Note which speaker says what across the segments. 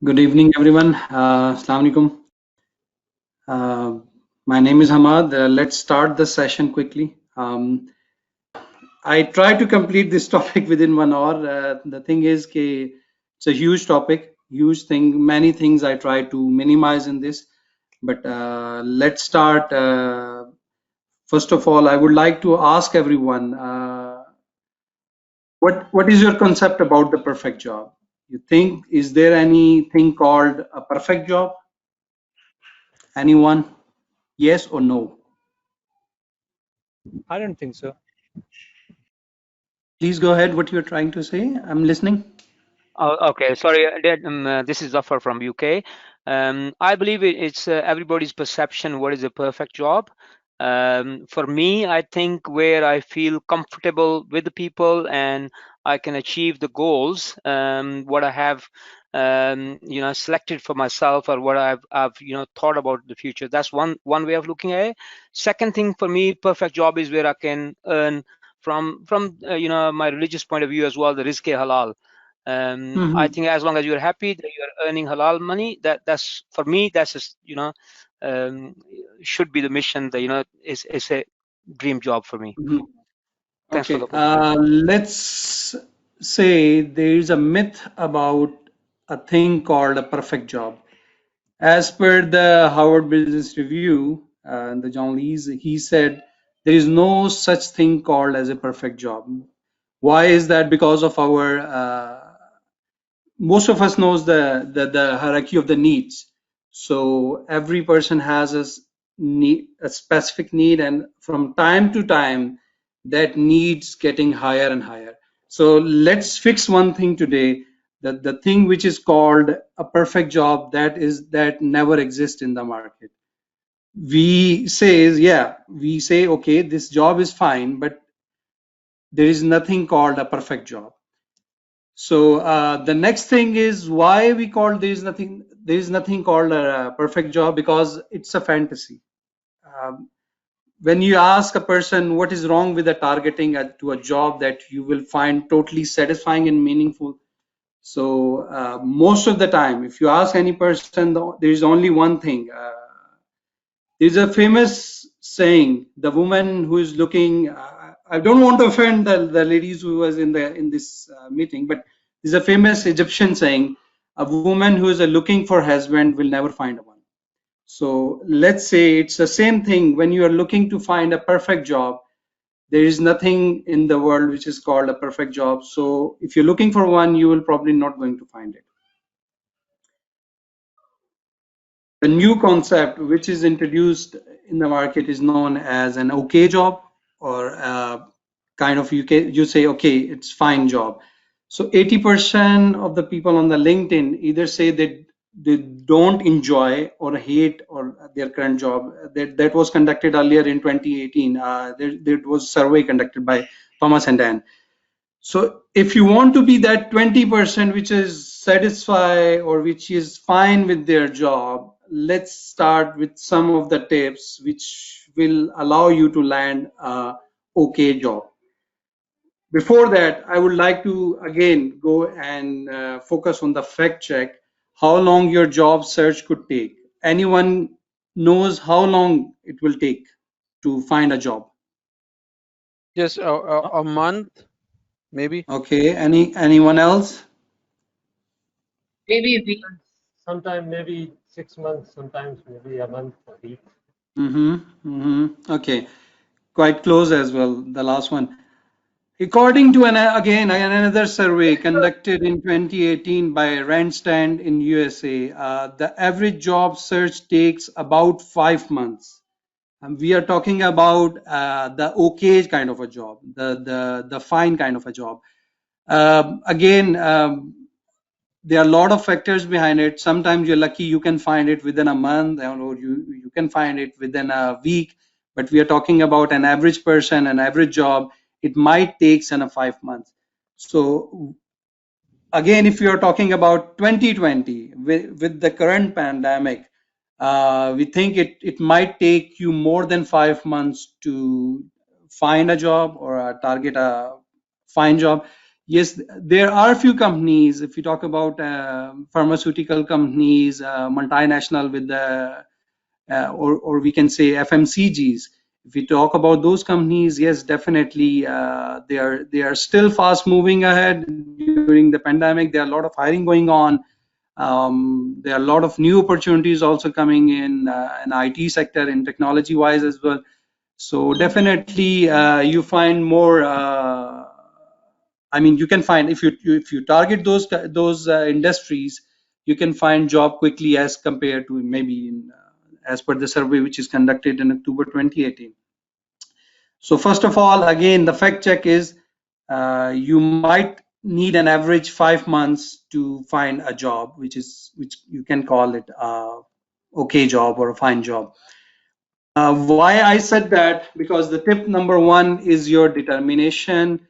Speaker 1: Good evening, everyone. Assalamu alaikum. Uh, my name is Hammad. Let's start the session quickly. I try to complete this topic within 1 hour. The thing is, it's a huge topic, huge thing. Many things I try to minimize in this, but let's start. First of all, I would like to ask everyone, what is your concept about the perfect job? You think, is there anything called a perfect job? Anyone? Yes or no?
Speaker 2: I don't think so.
Speaker 1: Please go ahead. What you're trying to say? I'm listening.
Speaker 2: Oh, okay, sorry. This is Zafar from UK. I believe it's everybody's perception. What is a perfect job? For me, I think where I feel comfortable with the people and I can achieve the goals, what I have, selected for myself or what I've thought about the future. That's one way of looking at it. Second thing for me, perfect job is where I can earn from my religious point of view as well, the rizq halal. I
Speaker 1: Mhm.
Speaker 2: think as long as you're happy that you're earning halal money, that's for me. That's just um, should be the mission. That is a dream job for me.
Speaker 1: Mhm.
Speaker 2: Thanks for the
Speaker 1: Okay.
Speaker 2: opportunity.
Speaker 1: Let's say there is a myth about a thing called a perfect job. As per the Harvard Business Review, the John Lees, he said there is no such thing called as a perfect job. Why is that? Because of our most of us knows the hierarchy of the needs. So every person has a specific need, and from time to time that needs getting higher and higher. So let's fix one thing today, that the thing which is called a perfect job, that never exists in the market. We say okay, this job is fine, but there is nothing called a perfect job. So the next thing is why we call there is nothing called a perfect job, because it's a fantasy. Um, when you ask a person what is wrong with the targeting to a job that you will find totally satisfying and meaningful, so most of the time, if you ask any person, there is only one thing. There's a famous saying: the woman who is looking. I don't want to offend the ladies who was in this meeting, but there's a famous Egyptian saying: a woman who is looking for husband will never find one. So let's say it's the same thing when you are looking to find a perfect job. There is nothing in the world which is called a perfect job. So if you're looking for one, you will probably not going to find it. The new concept which is introduced in the market is known as an okay job, or kind of you say okay, it's fine job. So 80% of the people on the LinkedIn either say that they don't enjoy or hate or their current job. That was conducted earlier in 2018. There was survey conducted by Thomas and Dan. So if you want to be that 20% which is satisfied or which is fine with their job, let's start with some of the tips which will allow you to land a okay job. Before that, I would like to again go and focus on the fact check, how long your job search could take. Anyone knows how long it will take to find a job?
Speaker 3: Just a month, maybe.
Speaker 1: Okay, anyone else?
Speaker 4: Maybe we.
Speaker 5: Sometime maybe 6 months, sometimes maybe a month, a week.
Speaker 1: Okay, quite close as well, the last one. According to another survey conducted in 2018 by Randstad in USA, the average job search takes about 5 months. And we are talking about the okay kind of a job, the fine kind of a job. Again, there are a lot of factors behind it. Sometimes you're lucky, you can find it within a month, or you can find it within a week. But we are talking about an average person, an average job. It might take 5 months. So again, if you're talking about 2020 with the current pandemic, we think it might take you more than 5 months to find a job or target a fine job. yes, there are a few companies. If you talk about pharmaceutical companies, multinational with the or we can say FMCGs. If we talk about those companies, yes, definitely they are still fast moving ahead. During the pandemic, there are a lot of hiring going on. There are a lot of new opportunities also coming in IT sector, in technology wise as well. So definitely you find more. I mean, you can find if you target those industries, you can find job quickly as compared to maybe as per the survey which is conducted in October 2018. So first of all, again, the fact check is you might need an average 5 months to find a job, which you can call it a okay job or a fine job. Why I said that? Because the tip number one is your determination.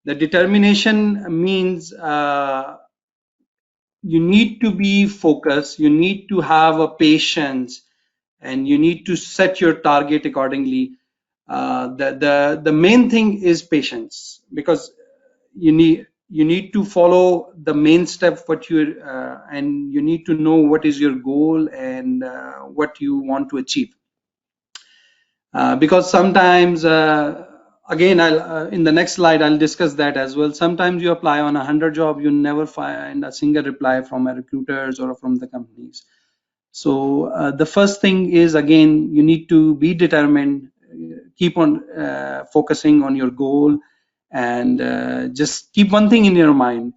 Speaker 1: The determination means you need to be focused, you need to have a patience, and you need to set your target accordingly. The main thing is patience, because you need to follow the main step what you and you need to know what is your goal and what you want to achieve. Because sometimes again I'll in the next slide I'll discuss that as well. Sometimes you apply on 100 job, you never find a single reply from a recruiters or from the companies. So the first thing is, again, you need to be determined, keep on focusing on your goal, and just keep one thing in your mind: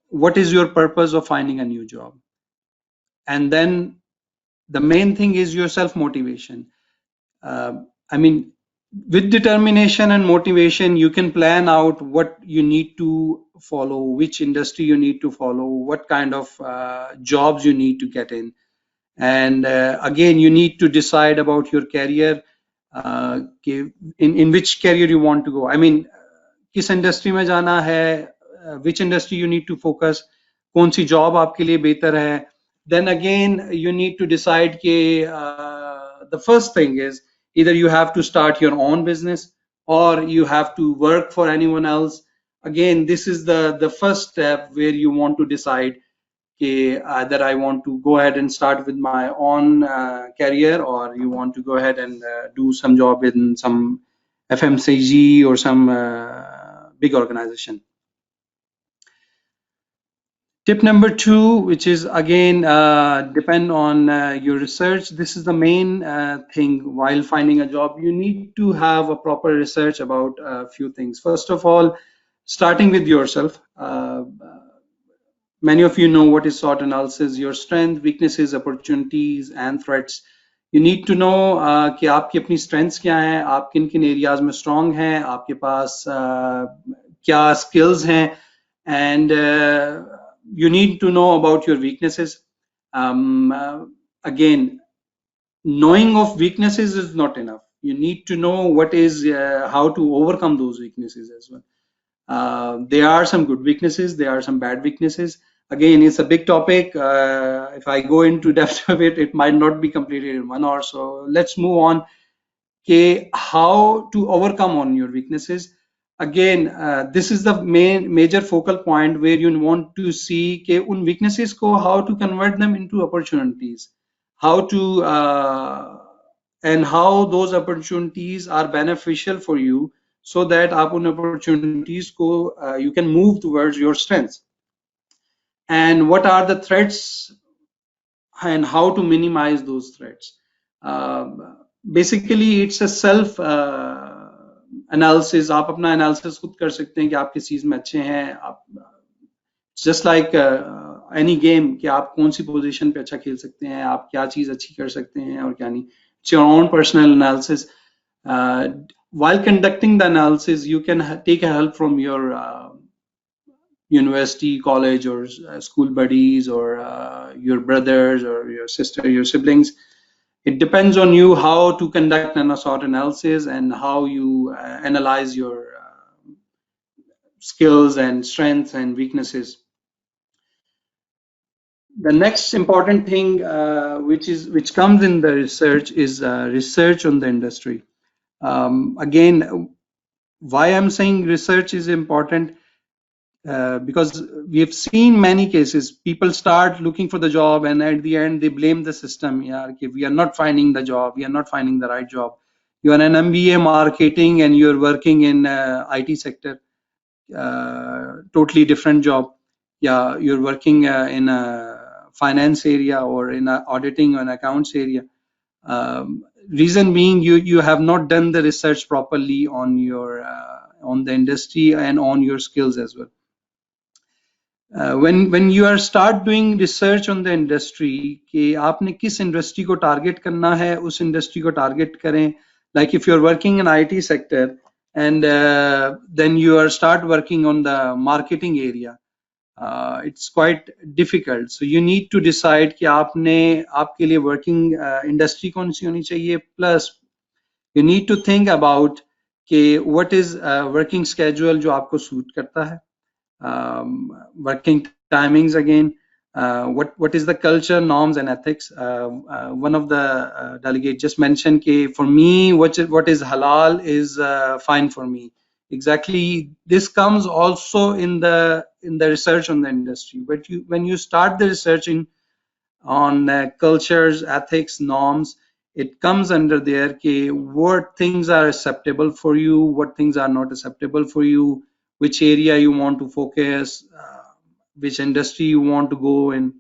Speaker 1: what is your purpose of finding a new job? And then the main thing is your self motivation. I mean, with determination and motivation, you can plan out what you need to follow, which industry you need to follow, what kind of jobs you need to get in. And again, you need to decide about your career, in which career you want to go. I mean, किस industry में जाना है, which industry you need to focus, कौन सी job आपके लिए बेहतर है. Then again, you need to decide कि the first thing is either you have to start your own business or you have to work for anyone else. Again, this is the first step where you want to decide that I want to go ahead and start with my own career, or you want to go ahead and do some job in some FMCG or some big organization. Tip number two, which is again depend on your research. This is the main thing while finding a job. You need to have a proper research about a few things. First of all, starting with yourself. Many of you know what is SWOT analysis: your strength, weaknesses, opportunities, and threats. You need to know कि आपकी अपनी strengths क्या हैं, आप किन किन areas में strong हैं, आपके पास क्या skills हैं, and you need to know about your weaknesses. Again, knowing of weaknesses is not enough. You need to know what is how to overcome those weaknesses as well. There are some good weaknesses, there are some bad weaknesses. Again, it's a big topic. If I go into depth of it, it might not be completed in 1 hour. So let's move on. Okay, how to overcome on your weaknesses. Again, this is the major focal point where you want to see कि उन weaknesses को how to convert them into opportunities, how to and how those opportunities are beneficial for you, so that आप उन opportunities को you can move towards your strengths. And what are the threats and how to minimize those threats. Basically, it's a self analysis. आप अपना analysis खुद कर सकते हैं कि आप किस चीज में अच्छे हैं. आप just like any game कि आप कौन सी position पे अच्छा खेल सकते हैं, आप क्या चीज अच्छी कर सकते हैं और क्या नहीं. It's your own personal analysis. While conducting the analysis, you can take a help from your university, college, or school buddies, or your brothers or your sister, your siblings. It depends on you how to conduct an SWOT analysis and how you analyze your skills and strengths and weaknesses. The next important thing which comes in the research is research on the industry. Again, why I'm saying research is important. because we have seen many cases. People start looking for the job, and at the end they blame the system. Yeah, okay, we are not finding the job. We are not finding the right job. You are an MBA marketing, and you're working in IT sector, totally different job. Yeah, you're working in a finance area or in a auditing or an accounts area. Reason being, you have not done the research properly on your on the industry and on your skills as well. When you are start doing research on the industry कि आपने किस industry को target करना है, उस industry को target करें. Like if you're working in IT sector and then you are start working on the marketing area, it's quite difficult. So you need to decide कि आपने आपके लिए working industry कौन सी होनी चाहिए. Plus you need to think about कि what is working schedule जो आपको suit करता है. Working timings again, what is the culture, norms and ethics. One of the delegates just mentioned that for me what is halal is fine for me. Exactly, this comes also in the research on the industry, but when you start the researching on cultures, ethics, norms, it comes under there कि what things are acceptable for you, what things are not acceptable for you, which area you want to focus, which industry you want to go in.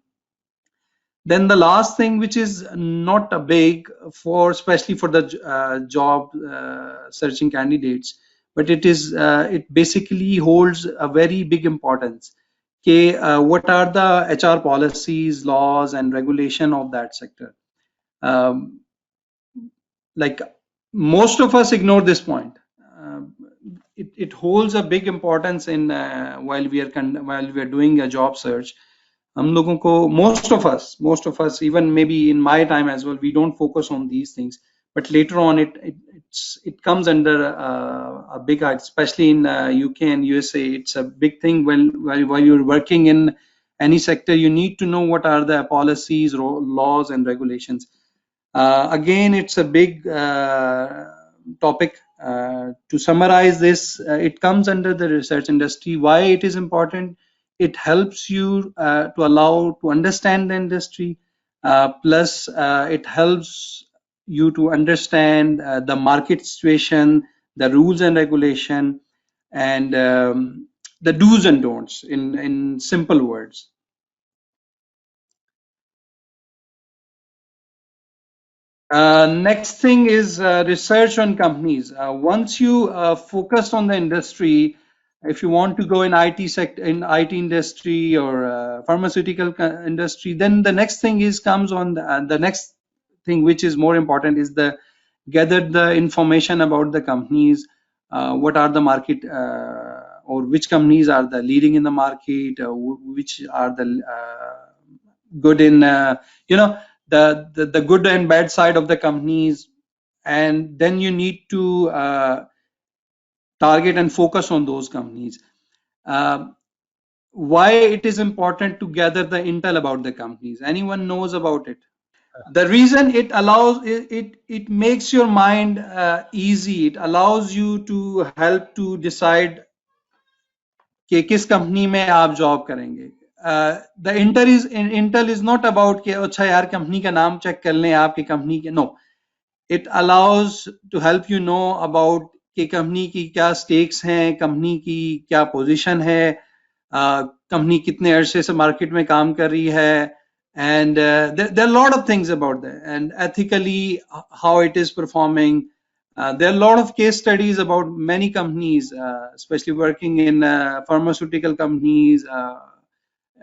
Speaker 1: Then the last thing, which is not a big for, especially for the job searching candidates, but it basically holds a very big importance. Okay, what are the HR policies, laws, and regulation of that sector? Like most of us ignore this point. It holds a big importance in while we are doing a job search. हम लोगों को, most of us, even maybe in my time as well, we don't focus on these things. But later on, it comes under a big, especially in UK and USA. It's a big thing while you're working in any sector. You need to know what are the policies, laws, and regulations. Again, it's a big topic. To summarize this, it comes under the research industry. Why it is important? It helps you to understand the industry. Plus, it helps you to understand the market situation, the rules and regulation, and the do's and don'ts in simple words. Next thing is research on companies. Once you focus on the industry, if you want to go in IT sector, in IT industry or pharmaceutical industry, then the next thing comes on the next thing, which is more important, is the gather the information about the companies. What are the market or which companies are the leading in the market? Which are the good in the good and bad side of the companies, and then you need to target and focus on those companies. Why it is important to gather the intel about the companies? Anyone knows about it? The reason it allows it makes your mind easy. It allows you to help to decide कि किस company में आप job करेंगे. The intel is not about कि अच्छा यार company का नाम चेक कर लें आपकी कंपनी के. No, it allows to help you know about कि कंपनी की क्या स्टेक्स हैं, कंपनी की क्या पोजीशन है, कंपनी कितने अरसे से मार्केट में काम कर रही है, and there are a lot of things about that, and ethically how it is performing. There are a lot of case studies about many companies, especially working in pharmaceutical companies,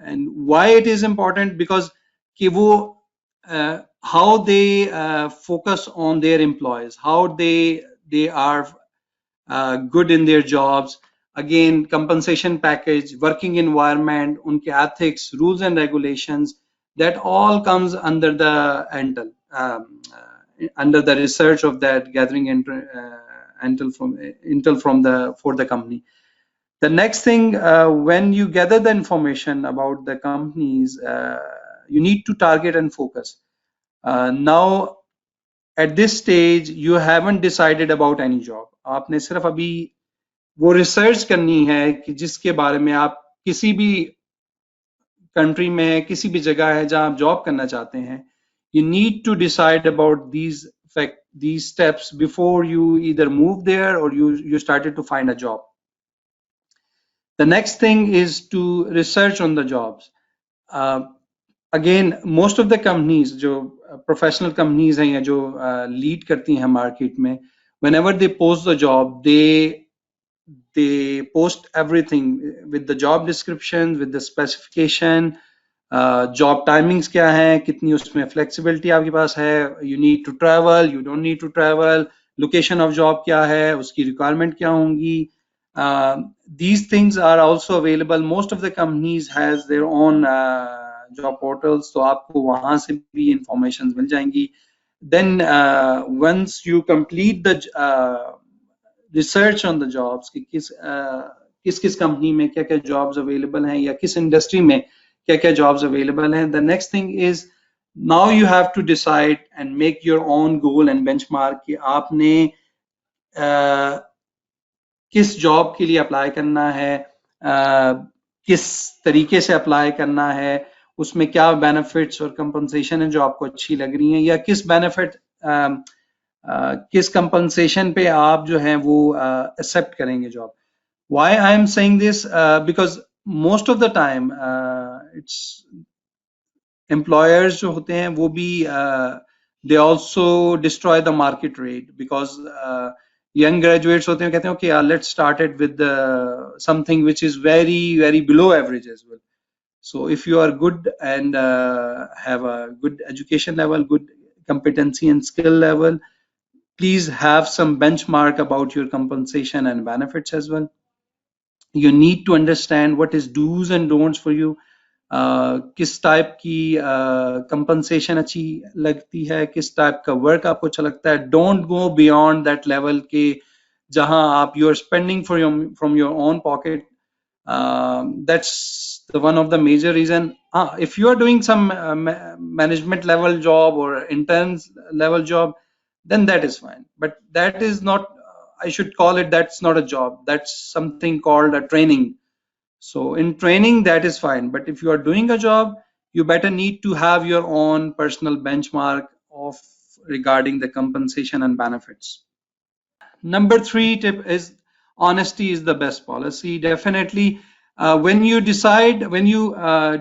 Speaker 1: and why it is important, because कि वो how they focus on their employees, how they are good in their jobs. Again, compensation package, working environment, unke ethics, rules and regulations, that all comes under the under the research of that, gathering intel for the company. The next thing, when you gather the information about the companies, you need to target and focus. Now, at this stage, you haven't decided about any job. आपने सिर्फ अभी वो research करनी है कि जिसके बारे में आप किसी भी कंट्री में है, किसी भी जगह है जहां आप जॉब करना चाहते हैं, you need to decide about these steps before you either move there or you started to find a job. The next thing is to research on the jobs. Again, most of the companies जो professional companies हैं या जो lead करती हैं market में, whenever they post the job, they post everything with the job description, with the specification, job timings क्या है, कितनी उसमें फ्लेक्सिबिलिटी आपके पास है, you need to travel, you don't need to travel, location of job क्या है, उसकी रिक्वायरमेंट क्या होंगी. These things are also available. Most of the companies has their own job portals, तो आपको वहां से भी इंफॉर्मेशन मिल जाएंगी. Then once you complete the research on the jobs कि किस किस कंपनी में क्या क्या जॉब्स अवेलेबल हैं या किस इंडस्ट्री में क्या क्या जॉब्स अवेलेबल हैं, the next thing is now you have to decide and make your own goal and benchmark कि आपने किस जॉब के लिए अप्लाई करना है, किस तरीके से अप्लाई करना है, उसमें क्या बेनिफिट्स और कंपनसेशन है जो आपको अच्छी लग रही हैं, या किस बेनिफिट किस कंपनसेशन पे आप जो है वो एक्सेप्ट करेंगे job. Why I am saying this? Because most of the time it's employers जो होते हैं वो भी they also destroy the market rate because young graduates होते हैं कहते हैं okay let's start it with something which is very below average as well. So if you are good and have a good education level, good competency and skill level, please have some benchmark about your compensation and benefits as well. You need to understand what is do's and don'ts for you. किस type की compensation अच्छी लगती है, किस type का work आपको अच्छा लगता है. Don't go beyond that level के जहां आप you are spending from your own pocket. That's the one of the major reason. If you are doing some management level job or interns level job, then that is fine, but that is not, I should call it, that's not a job, that's something called a training. So in training that is fine, but if you are doing a job, you better need to have your own personal benchmark of regarding the compensation and benefits. Number 3 tip is honesty is the best policy. Definitely when you decide, when you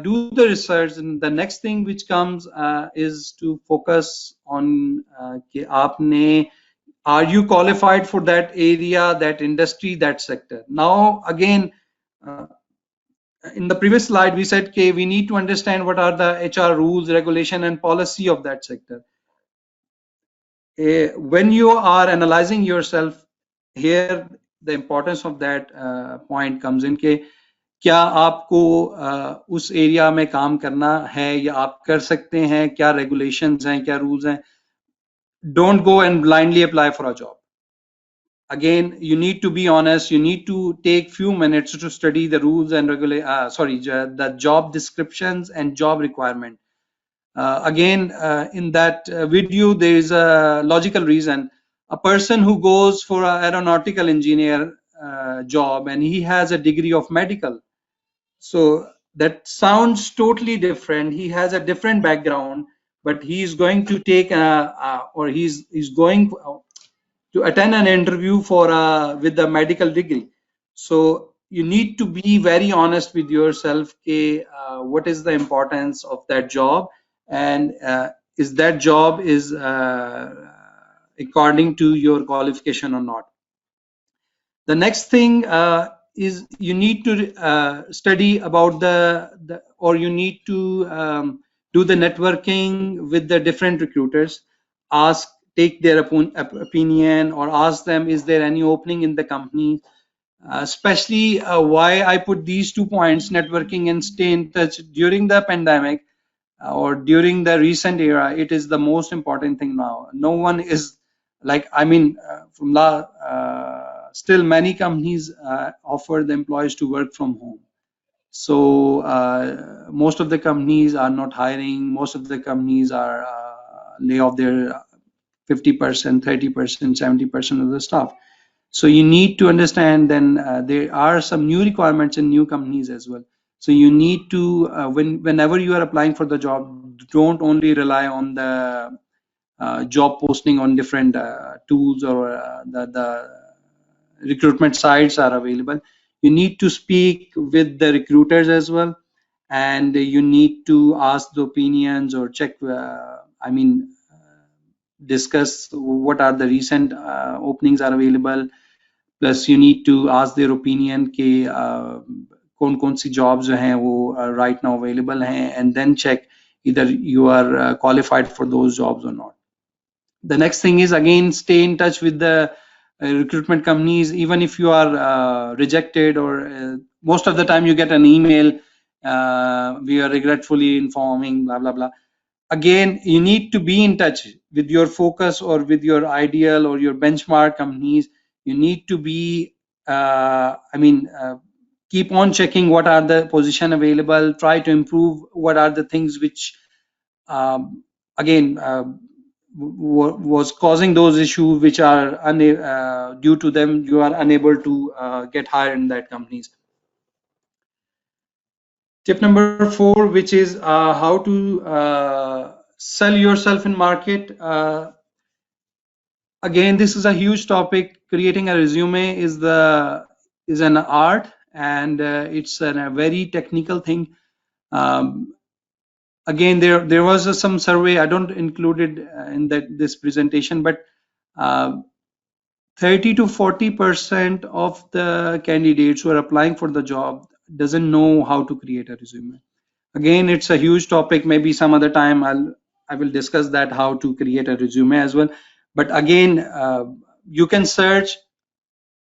Speaker 1: do the research, and the next thing which comes is to focus on कि आपने, are you qualified for that area, that industry, that sector. Now again, in the previous slide we said okay, we need to understand what are the HR rules, regulation and policy of that sector. When you are analyzing yourself here, the importance of that point comes in के क्या आपको उस area में काम करना है या आप कर सकते हैं, क्या रेगुलेशंस हैं, क्या रूल्स हैं. Don't go and blindly apply for a job. Again, you need to be honest, you need to take few minutes to study the rules and the job descriptions and job requirement. Again, in that video there is a logical reason. A person who goes for an aeronautical engineer job and he has a degree of medical, so that sounds totally different. He has a different background, but he is going to take or he's going to attend an interview for with a medical degree. So you need to be very honest with yourself. What is the importance of that job, and is that job is according to your qualification or not. The next thing is you need to study about or you need to do the networking with the different recruiters. Take their opinion or ask them, is there any opening in the company? Especially why I put these 2 points, networking and stay in touch during the pandemic or during the recent era. It is the most important thing now. No one is like, I mean, still many companies offer the employees to work from home. So most of the companies are not hiring. Most of the companies are lay off their 50%, 30%, 70% of the staff. So you need to understand then there are some new requirements in new companies as well. So you need to, whenever you are applying for the job, don't only rely on the job posting on different tools or the recruitment sites are available. You need to speak with the recruiters as well, and you need to ask the opinions or check, discuss what are the recent openings are available. Plus you need to ask their opinion कि कौन कौन सी jobs जो हैं वो right now available हैं, and then check either you are qualified for those jobs or not. The next thing is, again, stay in touch with the recruitment companies, even if you are rejected, or most of the time you get an email, we are regretfully informing, blah blah blah. Again, you need to be in touch with your focus or with your ideal or your benchmark companies. You need to be keep on checking what are the position available, try to improve what are the things which again was causing those issues which are due to them you are unable to get hired in that companies. Tip number 4, which is how to sell yourself in market. Again, this is a huge topic. Creating a resume is an art, and it's a very technical thing. Again, there was some survey. I don't include it in this presentation, but 30 to 40% of the candidates who are applying for the job doesn't know how to create a resume. Again, it's a huge topic. Maybe some other time I will discuss that, how to create a resume as well. But again, you can search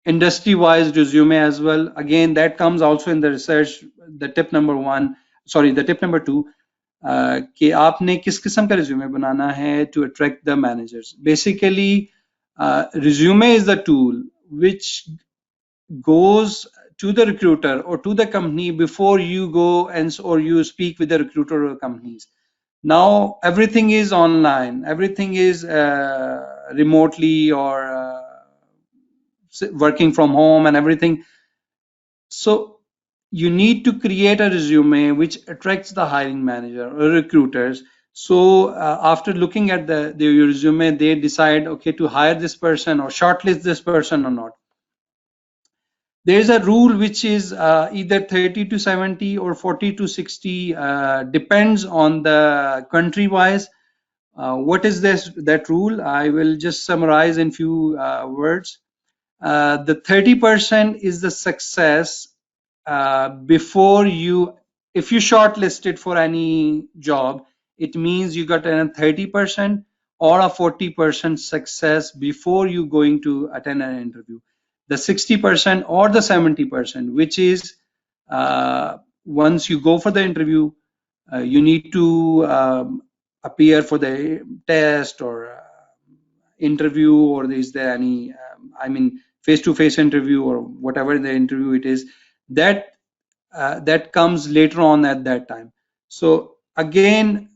Speaker 1: industry-wise resume as well. Again, that comes also in the research. The tip number 2, कि आपने किस किस्म का resume बनाना है to attract the managers. Basically, resume is the tool which goes to the recruiter or to the company before you go or you speak with the recruiter or companies. Now everything is online, everything is remotely or working from home and everything. So you need to create a resume which attracts the hiring manager or recruiters. So after looking at your resume, they decide, okay, to hire this person or shortlist this person or not. There is a rule which is either 30 to 70 or 40 to 60, depends on the country wise. What is that rule? I will just summarize in few words. The 30% is the success before if you shortlisted for any job, it means you got a 30% or a 40% success before you going to attend an interview. The 60% or the 70%, which is once you go for the interview, you need to appear for the test or interview, or is there any face-to-face interview or whatever the interview it is, that comes later on at that time. So again,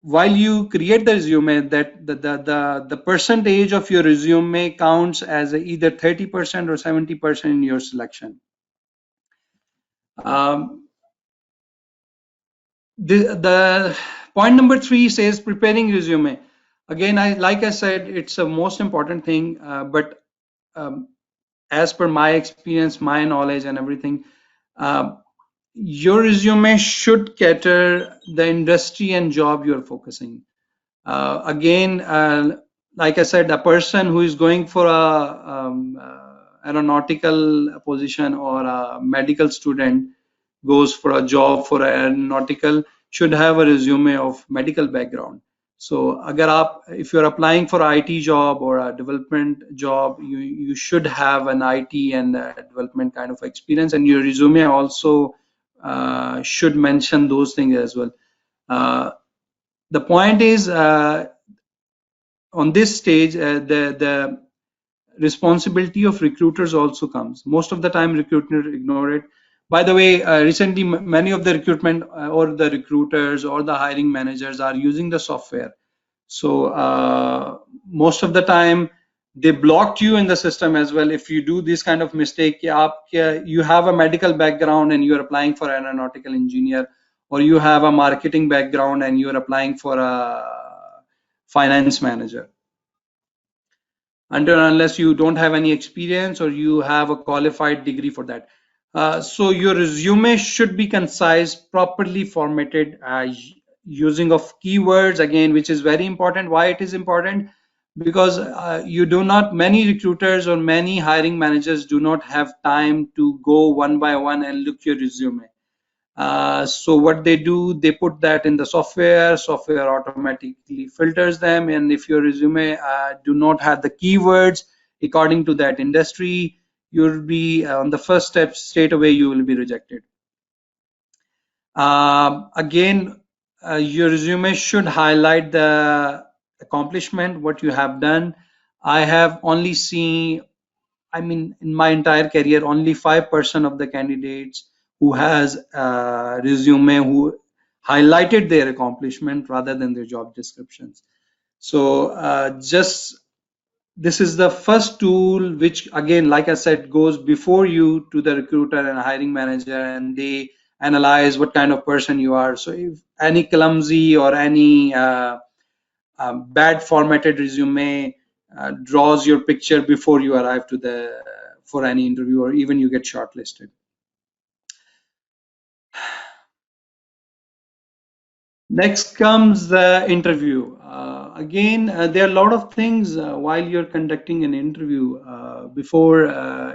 Speaker 1: while you create the resume, that the percentage of your resume counts as either 30% or 70% in your selection. The point number 3 says preparing resume. Again, like I said, it's a most important thing, but as per my experience, my knowledge and everything, your resume should cater the industry and job you're focusing. Again, like I said, a person who is going for a aeronautical position or a medical student goes for a job for aeronautical should have a resume of medical background. So if you're applying for an IT job or a development job, you should have an IT and development kind of experience, and your resume also should mention those things as well. The point is, on this stage, the responsibility of recruiters also comes. Most of the time, recruiters ignore it. By the way, recently, many of the recruitment or the recruiters or the hiring managers are using the software. So most of the time, they blocked you in the system as well. If you do this kind of mistake, you have a medical background and you're applying for an aeronautical engineer, or you have a marketing background and you're applying for a finance manager. Until unless you don't have any experience or you have a qualified degree for that. So your resume should be concise, properly formatted, using of keywords, again, which is very important. Why it is important? Because you do not, many recruiters or many hiring managers do not have time to go one by one and look your resume. So what they do, they put that in the software automatically filters them, and if your resume do not have the keywords according to that industry, you'll be on the first step, straight away you will be rejected. Again, your resume should highlight the accomplishment, what you have done. I have only seen, I mean, in my entire career, only 5% of the candidates who has a resume who highlighted their accomplishment rather than their job descriptions. So just this is the first tool which, again, like I said, goes before you to the recruiter and hiring manager, and they analyze what kind of person you are. So if any clumsy or any bad formatted resume draws your picture before you arrive to the for any interview, or even you get shortlisted. Next comes the interview. Again, there are a lot of things while you're conducting an interview. Before,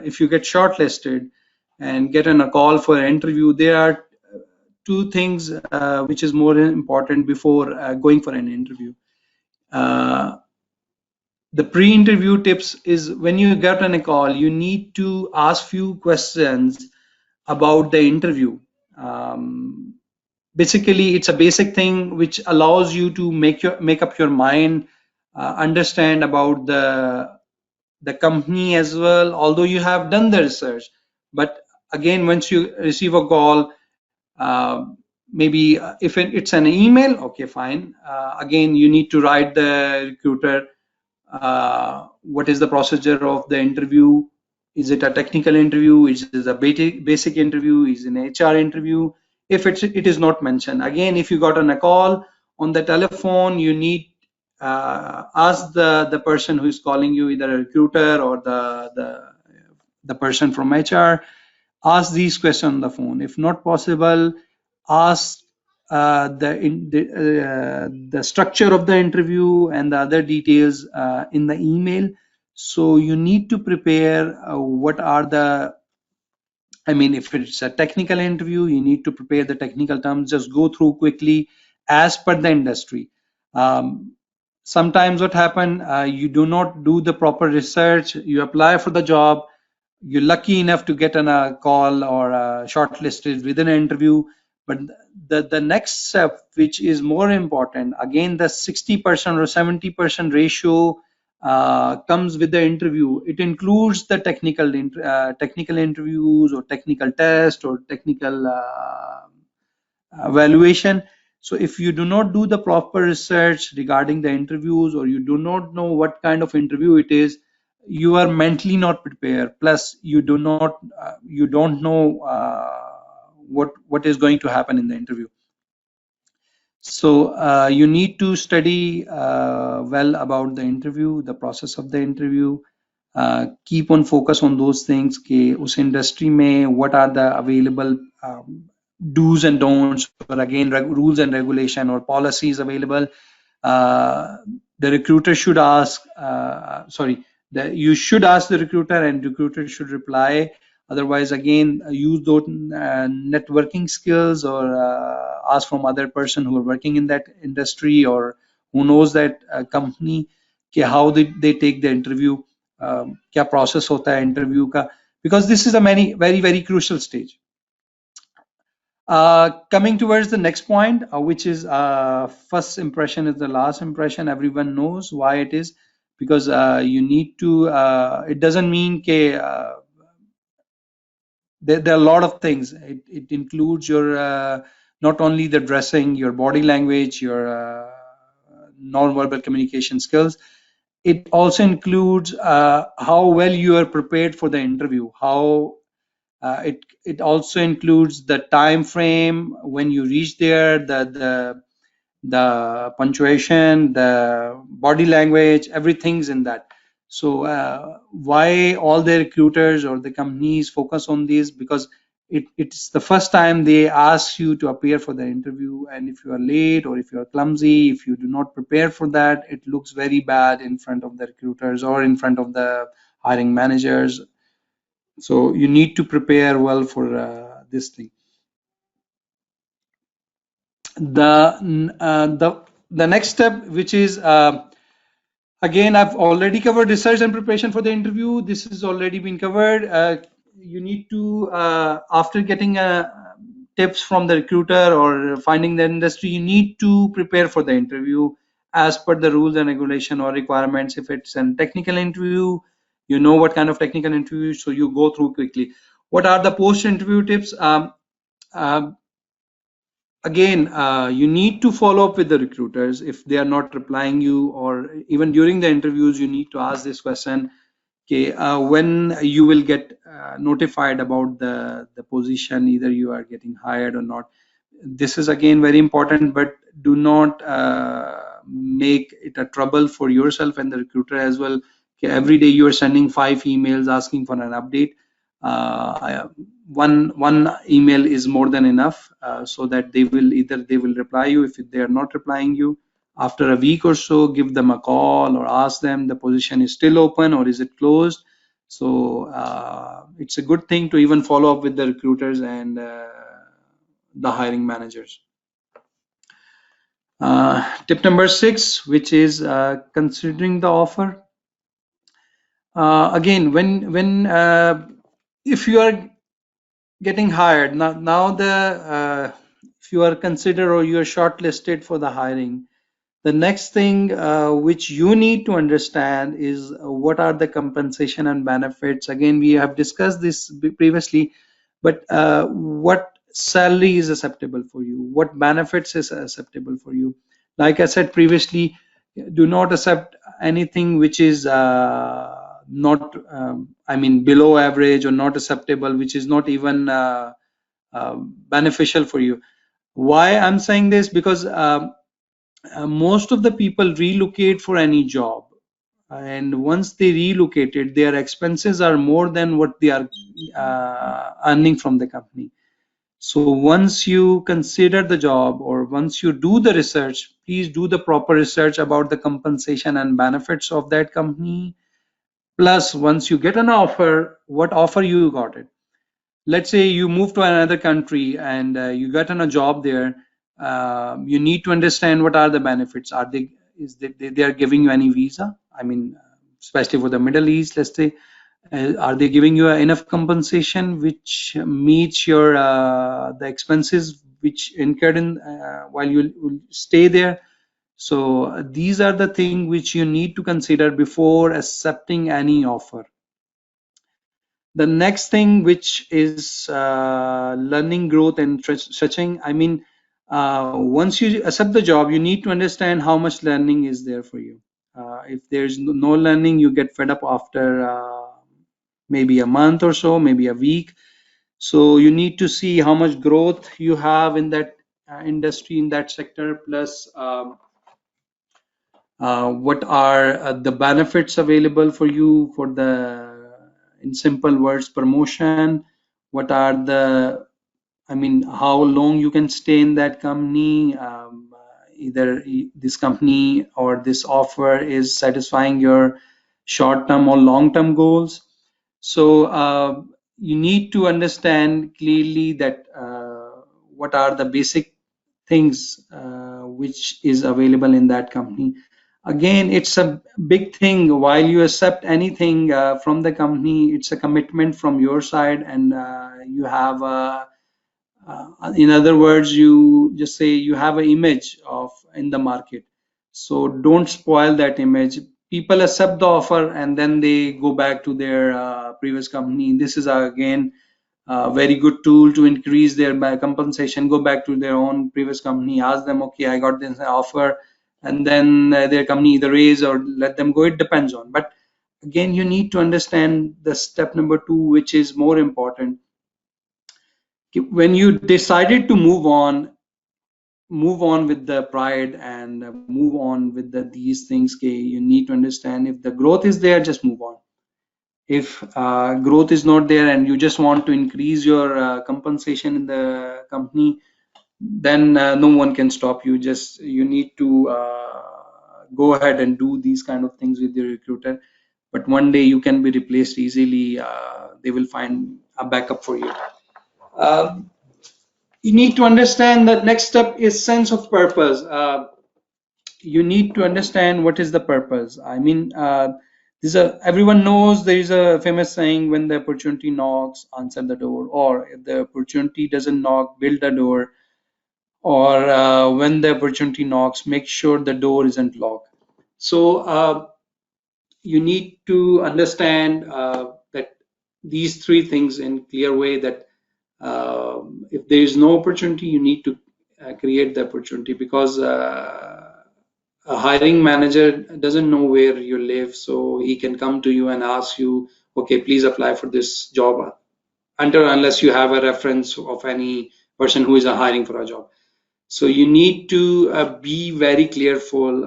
Speaker 1: if you get shortlisted and get on a call for an interview, there are two things which is more important before going for an interview. The pre-interview tips is, when you get on a call, you need to ask few questions about the interview. Basically, it's a basic thing which allows you to make up your mind, understand about the company as well, although you have done the research. But again, once you receive a call, maybe if it's an email, okay, fine. Again, you need to write the recruiter what is the procedure of the interview. Is it a technical interview? Is it a basic interview? Is it an HR interview? If it is not mentioned, again, if you got on a call on the telephone, you need ask the person who is calling you, either a recruiter or the person from HR, ask these questions on the phone. If not possible, ask the structure of the interview and the other details in the email. So you need to prepare what are the, I mean, if it's a technical interview, you need to prepare the technical terms, just go through quickly as per the industry. Sometimes what happen, you do not do the proper research, you apply for the job, you're lucky enough to get on a call or shortlisted within an interview, but the next step, which is more important, again, the 60% or 70% ratio comes with the interview. It includes the technical interviews or technical test or technical evaluation. So if you do not do the proper research regarding the interviews, or you do not know what kind of interview it is, you are mentally not prepared. Plus, you don't know what is going to happen in the interview. So you need to study well about the interview, the process of the interview. Keep on focus on those things कि उस industry में what are the available do's and don'ts, or again rules and regulation or policies available. The recruiter should ask, you should ask the recruiter, and recruiter should reply. Otherwise, again, use those networking skills, or ask from other person who are working in that industry or who knows that company, how they take the interview, क्या process होता है interview का, because this is a very crucial stage. Coming towards the next point, which is first impression is the last impression. Everyone knows why it is, because you need to, it doesn't mean that there are a lot of things. It includes your not only the dressing, your body language, your non-verbal communication skills. it also includes how well you are prepared for the interview, how it also includes the time frame when you reach there, the punctuation, the body language, everything's in that. So why all the recruiters or the companies focus on this? Because it's the first time they ask you to appear for the interview, and if you are late or if you are clumsy, if you do not prepare for that, it looks very bad in front of the recruiters or in front of the hiring managers. So you need to prepare well for this thing. The next step, which is again, I've already covered research and preparation for the interview. This has already been covered. You need to, after getting tips from the recruiter or finding the industry, you need to prepare for the interview as per the rules and regulation or requirements. If it's a technical interview, you know what kind of technical interview, so you go through quickly. What are the post-interview tips? Again, you need to follow up with the recruiters if they are not replying you, or even during the interviews, you need to ask this question, okay, when you will get notified about the position, either you are getting hired or not. This is again very important, but do not make it a trouble for yourself and the recruiter as well. Okay, every day you are sending 5 emails asking for an update. One email is more than enough, so that they will reply you. If they are not replying you after a week or so, give them a call or ask them the position is still open or is it closed. So it's a good thing to even follow up with the recruiters and the hiring managers. Tip number 6, which is considering the offer. Again, when if you are getting hired now, if you are considered or you are shortlisted for the hiring, the next thing which you need to understand is what are the compensation and benefits. Again, we have discussed this previously, but what salary is acceptable for you, what benefits is acceptable for you. Like I said previously, do not accept anything which is not I mean below average or not acceptable, which is not even beneficial for you. Why I'm saying this? Because most of the people relocate for any job, and once they relocated, their expenses are more than what they are earning from the company. So once you consider the job or once you do the research, please do the proper research about the compensation and benefits of that company. Plus, once you get an offer, what offer you got it. Let's say you move to another country and you got on a job there. You need to understand what are the benefits. Are they are giving you any visa? I mean, especially for the Middle East, let's say, are they giving you enough compensation which meets your the expenses which incurred in while you stay there? So these are the things which you need to consider before accepting any offer. The next thing, which is learning growth and stretching. I mean, once you accept the job, you need to understand how much learning is there for you. If there's no learning, you get fed up after maybe a month or so, maybe a week. So you need to see how much growth you have in that industry, in that sector, plus what are the benefits available for you for the, in simple words, promotion. What are the, I mean, how long you can stay in that company. Either this company or this offer is satisfying your short-term or long-term goals. So you need to understand clearly that what are the basic things which is available in that company. Again, it's a big thing. While you accept anything from the company, it's a commitment from your side, and you have a, in other words, you just say you have an image of in the market. So don't spoil that image. People accept the offer and then they go back to their previous company. This is again a very good tool to increase their compensation. Go back to their own previous company, ask them, okay, I got this offer, and then their company either raise or let them go. It depends on. But again, you need to understand the step number 2, which is more important. When you decided to move on with the pride and move on with these things. You need to understand, if the growth is there, just move on. If growth is not there and you just want to increase your compensation in the company, then no one can stop you. You need to go ahead and do these kind of things with your recruiter. But one day you can be replaced easily. They will find a backup for you. You need to understand that next step is sense of purpose. You need to understand what is the purpose. I mean, everyone knows there is a famous saying, when the opportunity knocks, answer the door, or if the opportunity doesn't knock, build the door, or when the opportunity knocks, make sure the door isn't locked. So you need to understand that these 3 things in clear way, that if there is no opportunity, you need to create the opportunity, because a hiring manager doesn't know where you live, so he can come to you and ask you, okay, please apply for this job, unless you have a reference of any person who is hiring for a job. So you need to be very careful,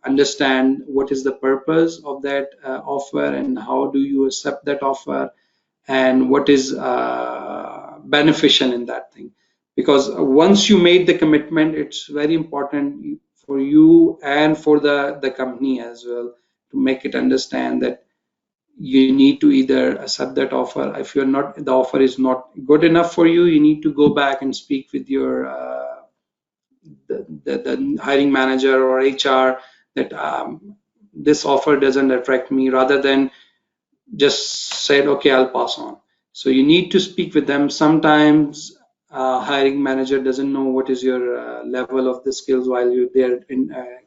Speaker 1: understand what is the purpose of that offer, and how do you accept that offer, and what is beneficial in that thing. Because once you made the commitment, it's very important for you and for the company as well, to make it understand that you need to either accept that offer. If the offer is not good enough for you, you need to go back and speak with your the hiring manager or HR, that this offer doesn't attract me, rather than just said, okay, I'll pass on. So you need to speak with them. Sometimes hiring manager doesn't know what is your level of the skills while they're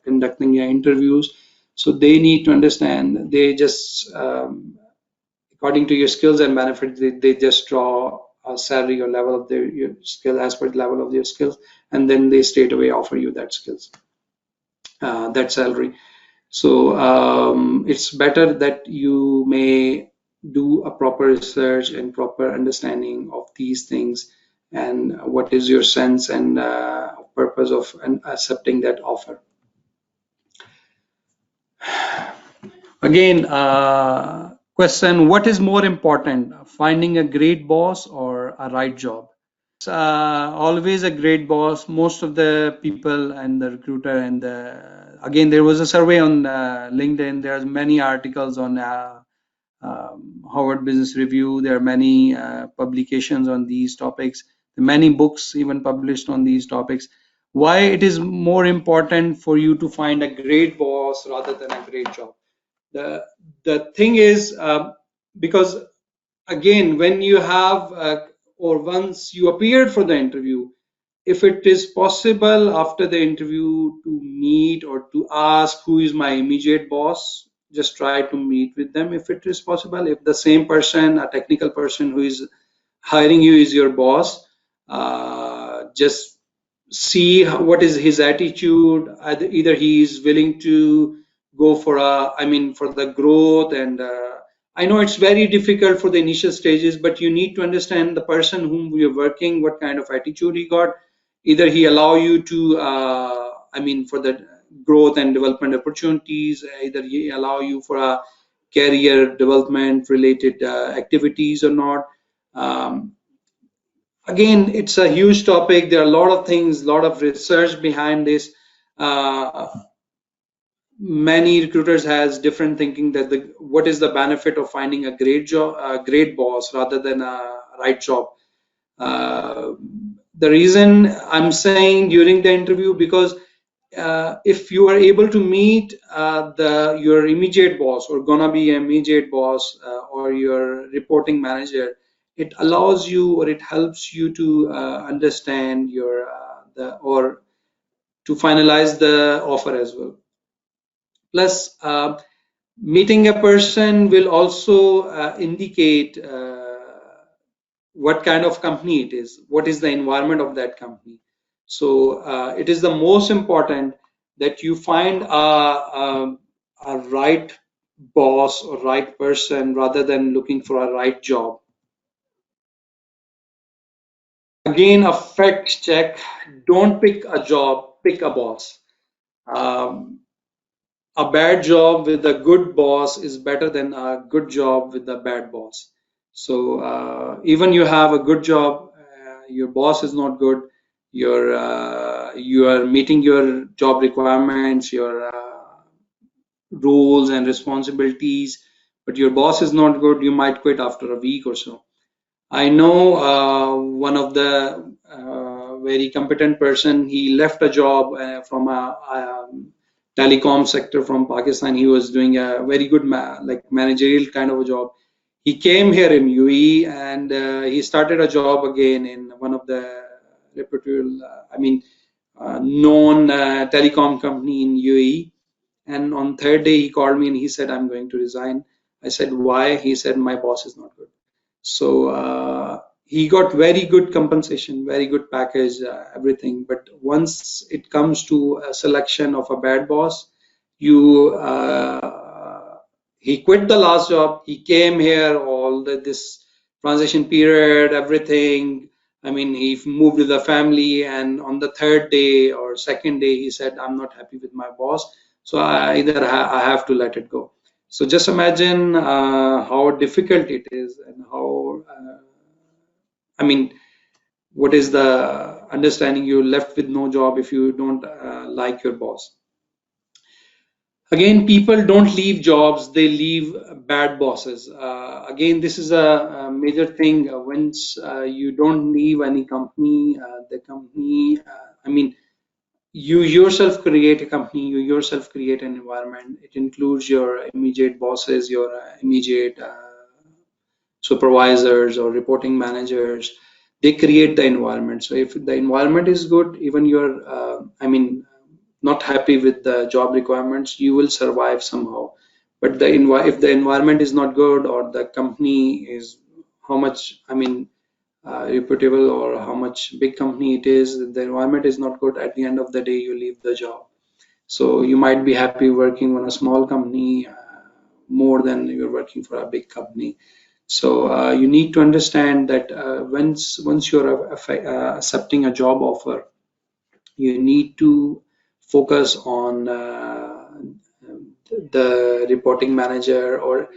Speaker 1: conducting your interviews. So they need to understand. They just according to your skills and benefits, they just draw a salary or level of your skill as per the level of your skills, and then they straight away offer you that skills, that salary. So it's better that you may do a proper research and proper understanding of these things, and what is your sense and purpose of accepting that offer. Again, question, what is more important, finding a great boss or a right job? Always a great boss. Most of the people and the recruiter and again, there was a survey on LinkedIn. There's many articles on Harvard Business Review. There are many publications on these topics. Many books even published on these topics. Why it is more important for you to find a great boss rather than a great job? The thing is, because again, when you have or once you appeared for the interview, if it is possible after the interview to meet or to ask who is my immediate boss, just try to meet with them if it is possible. If the same person, a technical person who is hiring you, is your boss, just see what is his attitude. Either he is willing to go for for the growth, and I know it's very difficult for the initial stages, but you need to understand the person whom you're working, what kind of attitude he got. Either he allow you to for the growth and development opportunities, either he allow you for a career development related activities or not. Again, it's a huge topic. There are a lot of things, a lot of research behind this. Many recruiters has different thinking that what is the benefit of finding a great job, a great boss rather than a right job. The reason I'm saying during the interview, because if you are able to meet your immediate boss, or gonna be immediate boss, or your reporting manager, it allows you, or it helps you to understand your or to finalize the offer as well. Plus, meeting a person will also indicate what kind of company it is, what is the environment of that company. So it is the most important that you find a right boss or right person rather than looking for a right job. Again, a fact check. Don't pick a job, pick a boss. Um, a bad job with a good boss is better than a good job with a bad boss. So even you have a good job, your boss is not good. You are meeting your job requirements, your roles and responsibilities, but your boss is not good. You might quit after a week or so. I know one of the very competent person. He left a job from a telecom sector from Pakistan. He was doing a very good like managerial kind of a job. He came here in UAE and he started a job again in one of the reputable, known telecom company in UAE. And on third day, he called me and he said, "I'm going to resign." I said, "Why?" He said, "My boss is not good." So he got very good compensation, very good package, everything. But once it comes to a selection of a bad boss, you he quit the last job. He came here all this transition period, everything. I mean, he moved with the family, and on the third day or second day, he said, "I'm not happy with my boss, so I have to let it go." So just imagine how difficult it is and how, I mean, what is the understanding you're left with no job if you don't like your boss. Again, people don't leave jobs, they leave bad bosses. Again, this is a major thing. Once you don't leave any company, the company, you yourself create a company, you yourself create an environment. It includes your immediate bosses, your immediate supervisors or reporting managers. They create the environment. So if the environment is good, even you're not happy with the job requirements, you will survive somehow. But if the environment is not good, or the company is how much reputable or how much big company it is, the environment is not good, at the end of the day you leave the job. So you might be happy working on a small company more than you're working for a big company. So you need to understand that once you're accepting a job offer, you need to focus on the reporting manager. Or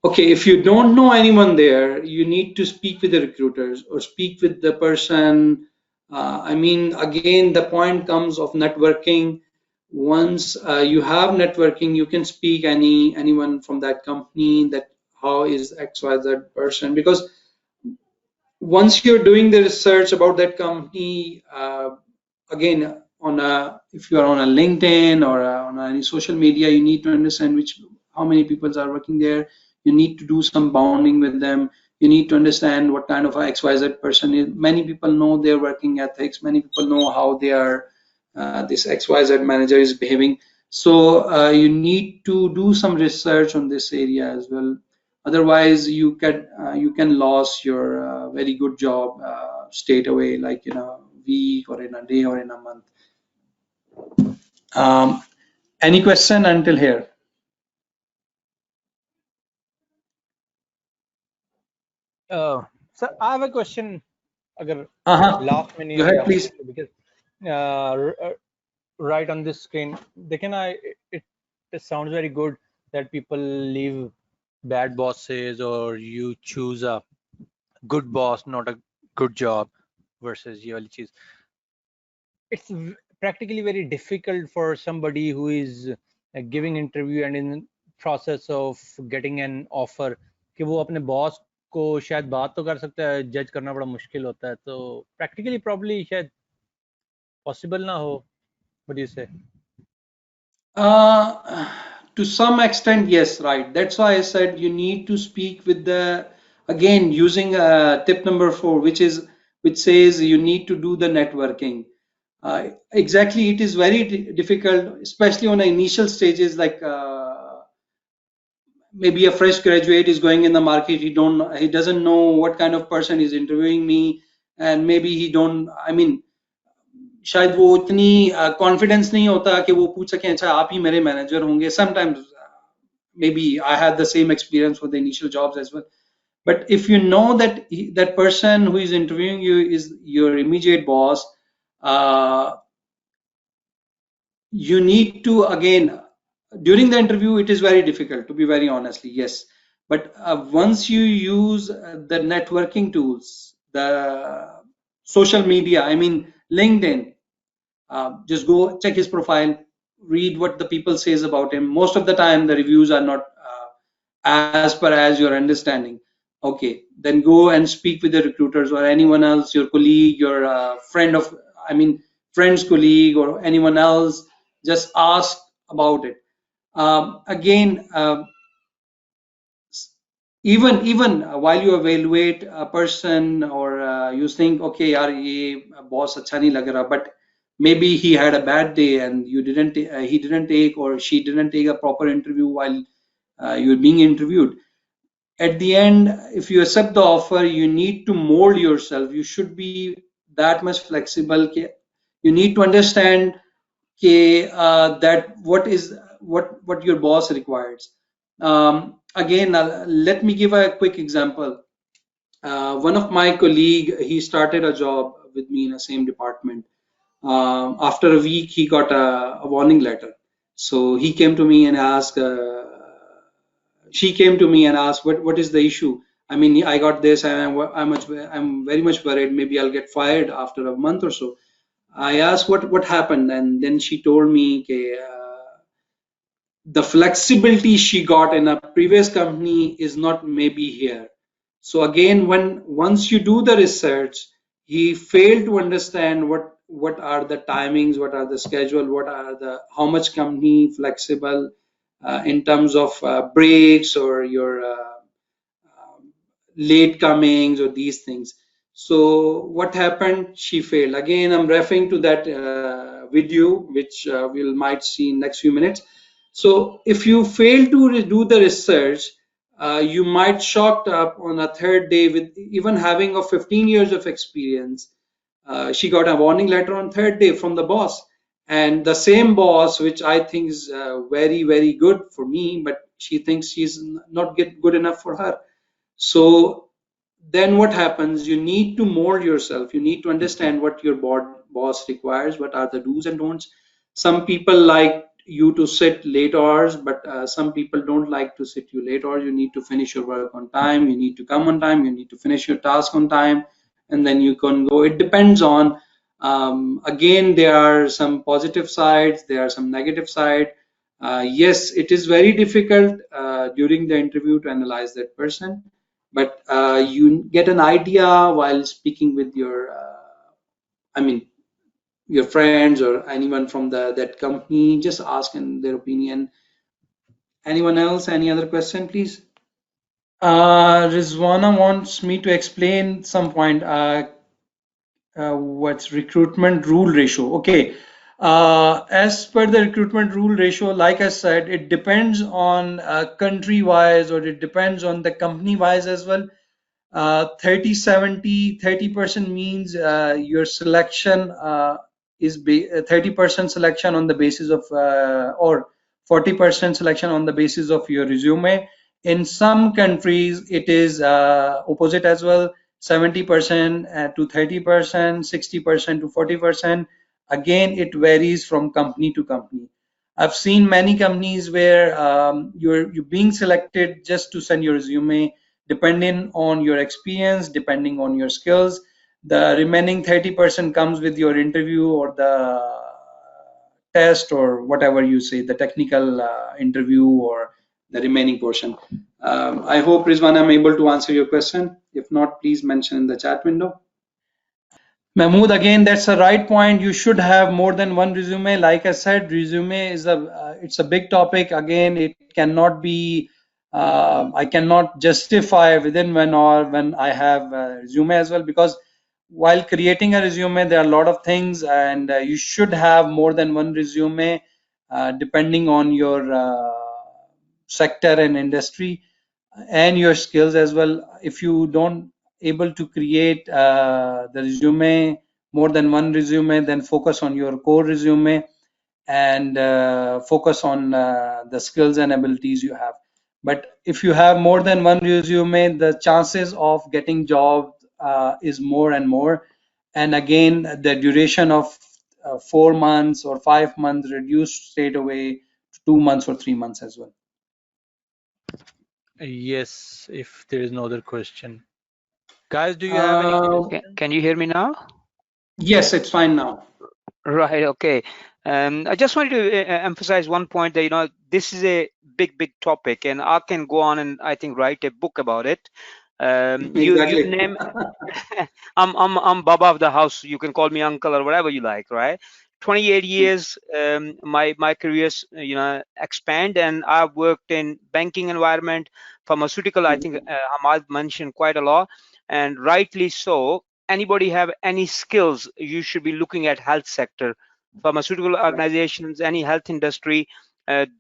Speaker 1: okay, if you don't know anyone there, you need to speak with the recruiters or speak with the person. Again, the point comes of networking. Once you have networking, you can speak anyone from that company, that how is XYZ person, because once you're doing the research about that company, again, if you are on a LinkedIn or on any social media, you need to understand how many people are working there. You need to do some bonding with them. You need to understand what kind of a XYZ person is. Many people know their working ethics. Many people know how this XYZ manager is behaving. So you need to do some research on this area as well. Otherwise, you can lose your very good job straight away, like in a week or in a day or in a month. Any question until here?
Speaker 4: Sir, I have a question. Agar last minute
Speaker 1: Go ahead, please.
Speaker 4: because right on this screen, it sounds very good that people leave bad bosses or you choose a good boss, not a good job versus ये वाली चीज. It's practically very difficult for somebody who is giving interview and in process of getting an offer कि वो अपने boss को शायद बात तो कर सकता है, जज करना बड़ा मुश्किल होता है, तो practically probably शायद possible ना हो. What do you say?
Speaker 1: To some extent, yes, right. That's why I said you need to speak with again, using tip number 4, which says you need to do the networking. Exactly, it is very difficult, especially on the initial stages, like maybe a fresh graduate is going in the market. He doesn't know what kind of person is interviewing me, and maybe he don't. शायद वो इतनी confidence नहीं होता कि वो पूछ सकें अच्छा आप ही मेरे मैनेजर होंगे. Sometimes maybe I had the same experience for the initial jobs as well. But if you know that that person who is interviewing you is your immediate boss, uh, you need to again during the interview it is very difficult, to be very honestly, yes, but once you use the networking tools, the social media, I mean LinkedIn, just go check his profile, read what the people says about him. Most of the time the reviews are not as per as your understanding. Okay, then go and speak with the recruiters or anyone else, your colleague, your friend of, I mean, friend's colleague or anyone else. Just ask about it. Again, even while you evaluate a person or you think, okay, yaar, ye boss acha nahi lag raha, but maybe he had a bad day and you didn't, he didn't take or she didn't take a proper interview while you're being interviewed. At the end, if you accept the offer, you need to mold yourself. You should be that much flexible. You need to understand that what your boss requires. Again, let me give a quick example. One of my colleague, he started a job with me in the same department. After a week, he got a warning letter. So he came to me and asked. She came to me and asked, "What is the issue? I mean, I got this, and I'm very much worried. Maybe I'll get fired after a month or so." I asked what happened, and then she told me, okay, the flexibility she got in a previous company is not maybe here. So again, when once you do the research, he failed to understand what are the timings, what are the schedule, what are the how much company flexible in terms of breaks or your late comings or these things. So what happened? She failed. Again, I'm referring to that video, which we'll might see in next few minutes. So if you fail to do the research, you might shocked up on a third day with even having a 15 years of experience. She got a warning letter on third day from the boss, and the same boss, which I think is very good for me, but she thinks she's not good enough for her. So then what happens? You need to mold yourself. You need to understand what your boss requires, what are the do's and don'ts. Some people like you to sit late hours, but some people don't like to sit you late hours. You need to finish your work on time. You need to come on time. You need to finish your task on time, and then you can go. It depends on, again, there are some positive sides, there are some negative side. Yes, it is very difficult during the interview to analyze that person, but you get an idea while speaking with your I mean your friends or anyone from that company. Just ask in their opinion. Anyone else, any other question, please? Rizwana wants me to explain some point. What's recruitment rule ratio? Okay. As per the recruitment rule ratio, like I said, it depends on country wise, or it depends on the company wise as well. 30 70, 30% means your selection is 30% selection on the basis of or 40% selection on the basis of your resume. In some countries it is opposite as well, 70% to 30%, 60% to 40%. Again, it varies from company to company. I've seen many companies where you're being selected just to send your resume, depending on your experience, depending on your skills. The remaining 30% comes with your interview or the test or whatever you say, the technical interview or the remaining portion. I hope, Rizwan, I'm able to answer your question. If not, please mention in the chat window. Mahmood, again, that's a right point. You should have more than one resume. Like I said, resume is it's a big topic. Again, it cannot be, I cannot justify within one hour when I have a resume as well, because while creating a resume, there are a lot of things, and you should have more than one resume, depending on your sector and industry and your skills as well. If you don't able to create the resume more than one resume, then focus on your core resume and focus on the skills and abilities you have. But if you have more than one resume, the chances of getting job is more and more. And again, the duration of 4 months or 5 months reduced straight away to 2 months or 3 months as well.
Speaker 4: Yes, if there is no other question. Guys, do you have any questions?
Speaker 2: Can you hear me now?
Speaker 1: Yes, it's fine now.
Speaker 2: Right. Okay. I just wanted to emphasize one point that this is a big topic, and I can go on and I think write a book about it. You
Speaker 1: Exactly.
Speaker 2: name. I'm Baba of the house. You can call me uncle or whatever you like, right? 28 years. My careers expand, and I've worked in banking environment, pharmaceutical. I think Hammad mentioned quite a lot, and rightly so. Anybody have any skills, you should be looking at health sector, pharmaceutical organizations, any health industry.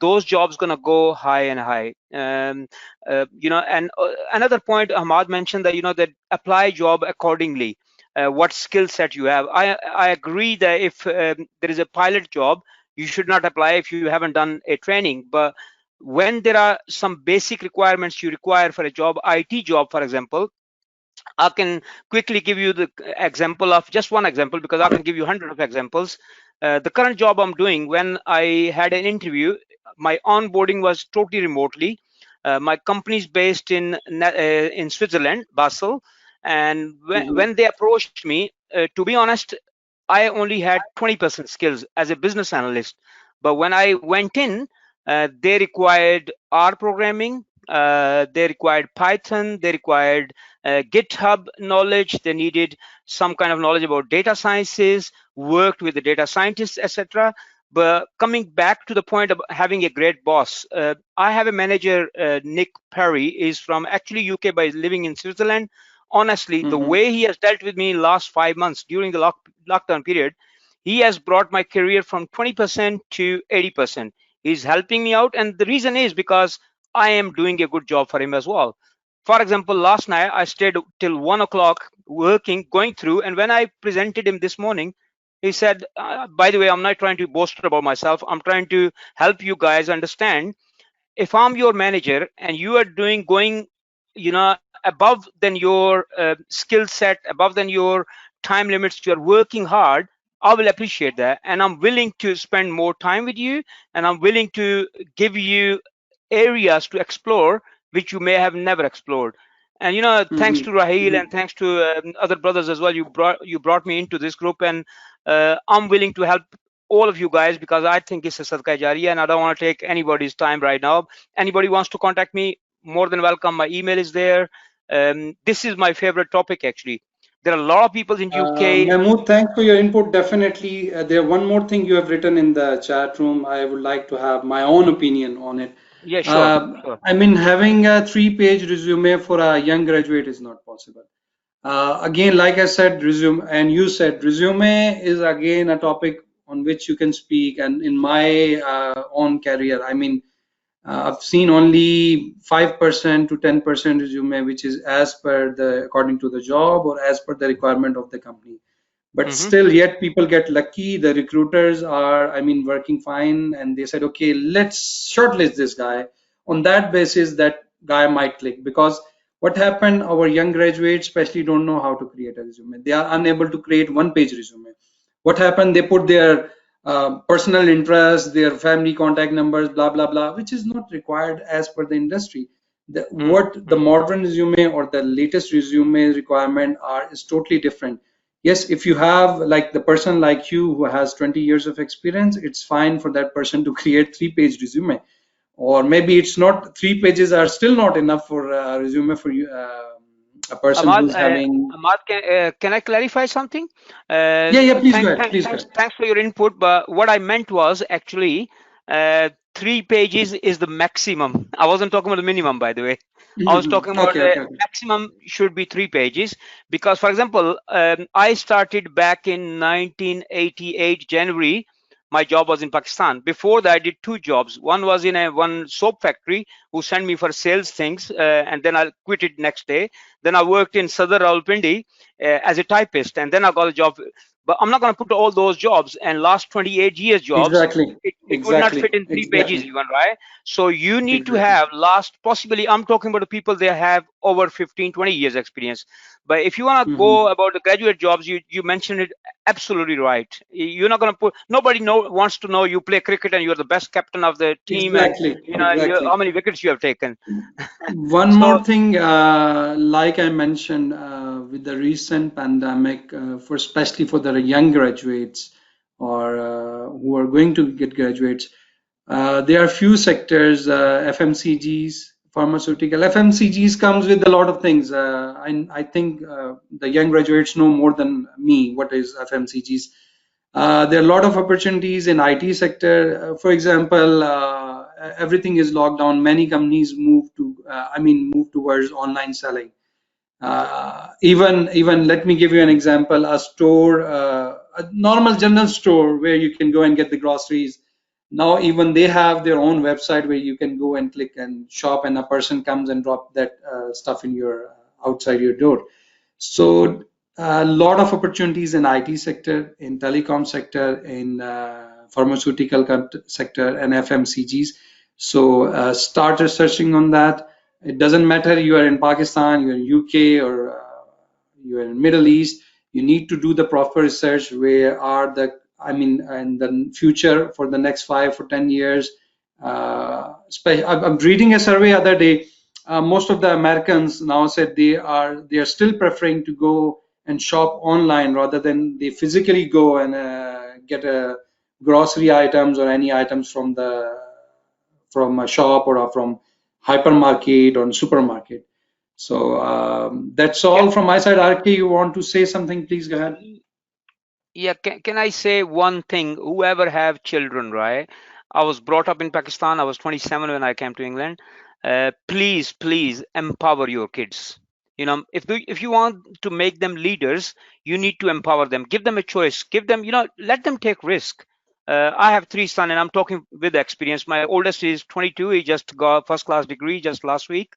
Speaker 2: Those jobs gonna go high and high. And another point Ahmad mentioned, that that apply job accordingly. What skill set you have. I agree that if there is a pilot job, you should not apply if you haven't done a training. But when there are some basic requirements you require for a job, IT job, for example, I can quickly give you the example of just one example, because I can give you hundreds of examples. The current job I'm doing, when I had an interview, my onboarding was totally remotely. My company is based in Switzerland, Basel, and when they approached me, to be honest, I only had 20% skills as a business analyst. But when I went in, they required R programming, they required Python, they required GitHub knowledge, they needed some kind of knowledge about data sciences, worked with the data scientists, etc. But coming back to the point of having a great boss, I have a manager, Nick Perry, is from actually UK but is living in Switzerland. Honestly, the way he has dealt with me in the last 5 months during the lockdown period, he has brought my career from 20% to 80%. He's helping me out, and the reason is because I am doing a good job for him as well. For example, last night I stayed till 1 o'clock working, going through, and when I presented him this morning, he said, by the way, I'm not trying to boast about myself. I'm trying to help you guys understand. If I'm your manager and you are going above than your skill set, above than your time limits, you're working hard, I will appreciate that, and I'm willing to spend more time with you, and I'm willing to give you areas to explore which you may have never explored. And thanks to Rahil and thanks to other brothers as well, you brought me into this group, and I'm willing to help all of you guys, because I think it's a sadqa jariya, and I don't want to take anybody's time right now. Anybody wants to contact me, more than welcome. My email is there. This is my favorite topic, actually. There are a lot of people in UK.
Speaker 1: Mahmood, thanks for your input. Definitely, there one more thing you have written in the chat room. I would like to have my own opinion on it.
Speaker 2: Yeah, sure.
Speaker 1: I mean, having a 3-page resume for a young graduate is not possible. Again, like I said, resume, and you said resume is again a topic on which you can speak. And in my own career, I mean, I've seen only 5% to 10% resume, which is as per the according to the job or as per the requirement of the company. But still, yet people get lucky. The recruiters are, I mean, working fine, and they said, okay, let's shortlist this guy. On that basis, that guy might click, because what happened? Our young graduates, especially, don't know how to create a resume. They are unable to create one-page resume. What happened? They put their personal interests, their family contact numbers, blah blah blah, which is not required as per the industry. What the modern resume or the latest resume requirement are is totally different. Yes, if you have like the person like you who has 20 years of experience, it's fine for that person to create 3-page resume, or maybe it's not, 3 pages are still not enough for a resume for you, a person
Speaker 2: Ahmad,
Speaker 1: who's having.
Speaker 2: Ahmad, can I clarify something?
Speaker 1: Yeah, please go ahead, please go ahead.
Speaker 2: Thanks for your input. But what I meant was actually 3 pages is the maximum. I wasn't talking about the minimum, by the way. I was talking about
Speaker 1: Okay, okay.
Speaker 2: maximum should be 3 pages, because, for example, I started back in 1988 January. My job was in Pakistan. Before that, I did 2 jobs. One was in one soap factory who sent me for sales things, and then I quit it next day. Then I worked in Sadar Rawalpindi as a typist, and then I got a job. but I'm not going to put all those jobs and last 28 years jobs.
Speaker 1: Exactly.
Speaker 2: It would not fit
Speaker 1: Exactly.
Speaker 2: in 3 pages
Speaker 1: Exactly.
Speaker 2: even, right? So you need to
Speaker 1: Exactly.
Speaker 2: have last, possibly I'm talking about the people they have over 15, 20 years experience. But if you want to
Speaker 1: Hmm.
Speaker 2: go about the graduate jobs, you mentioned it absolutely right. You're not going to put, nobody wants to know you play cricket and you're the best captain of the team, and
Speaker 1: Exactly.
Speaker 2: how
Speaker 1: Exactly.
Speaker 2: many wickets you have taken.
Speaker 1: One
Speaker 2: So
Speaker 1: more thing, like I mentioned, with the recent pandemic, for especially for the young graduates or who are going to get graduates, there are few sectors, FMCGs, pharmaceutical. FMCGs comes with a lot of things. I think the young graduates know more than me what is FMCGs. There are a lot of opportunities in IT sector. For example, everything is locked down. Many companies move towards online selling. Even let me give you an example. A store, a normal general store where you can go and get the groceries. Now even they have their own website where you can go and click and shop, and a person comes and drop that stuff in your outside your door. So a lot of opportunities in IT sector, in telecom sector, in sector, and FMCGs. So start researching on that. It doesn't matter you are in Pakistan, you're in UK, or you're in Middle East. You need to do the proper research. Where are the, in the future for the next 5 or 10 years. I'm reading a survey other day. Most of the Americans now said they are still preferring to go and shop online rather than they physically go and get grocery items or any items from a shop or from hypermarket or supermarket. So that's all from my side. RK, you want to say something? Please go ahead.
Speaker 2: yeah, can I say one thing? Whoever have children, right? I was brought up in Pakistan. I was 27 when I came to England. Please empower your kids. If you want to make them leaders, you need to empower them. Give them a choice. Give them, let them take risk. I have 3 sons, and I'm talking with experience. My oldest is 22. He just got first class degree just last week.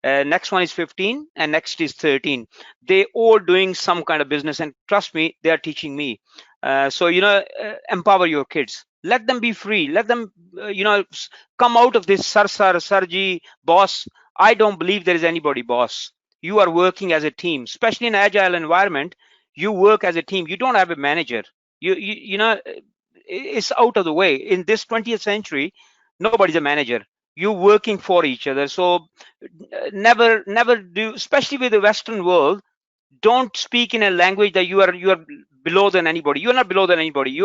Speaker 2: Next one is 15, and next is 13. They all doing some kind of business, and trust me, they are teaching me. So empower your kids. Let them be free. Let them come out of this sarji boss. I don't believe there is anybody boss. You are working as a team, especially in an agile environment. You work as a team. You don't have a manager. It's out of the way. In this 20th century, nobody's a manager. You're working for each other. So never do, especially with the Western world, don't speak in a language that you are below than anybody. You are not below than anybody.